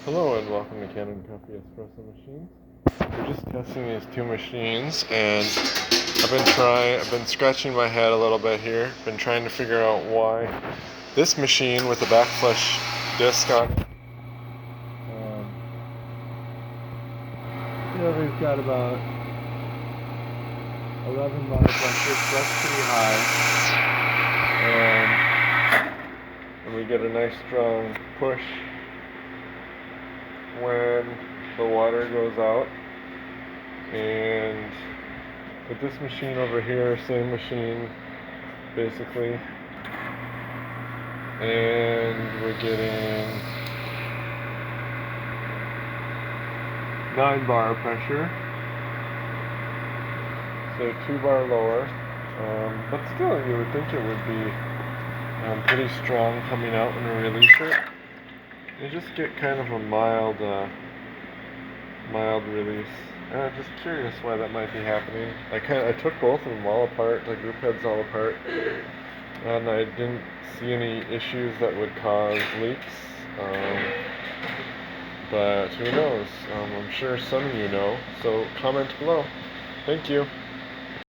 Hello and welcome to Kanen Coffee Espresso machines. We're just testing these two machines, and I've been scratching my head a little bit here. Been trying to figure out why this machine with the backflush disc on it. We've got about 11 bar pressure, so that's pretty high, and we get a nice strong push when the water goes out. And with this machine over here, same machine basically, and we're getting 9 bar pressure, so 2 bar lower, but still you would think it would be pretty strong coming out when we release it. You just get kind of a mild release. And I'm just curious why that might be happening. I took both of them all apart, the group heads all apart, and I didn't see any issues that would cause leaks. But who knows? I'm sure some of you know. So comment below. Thank you.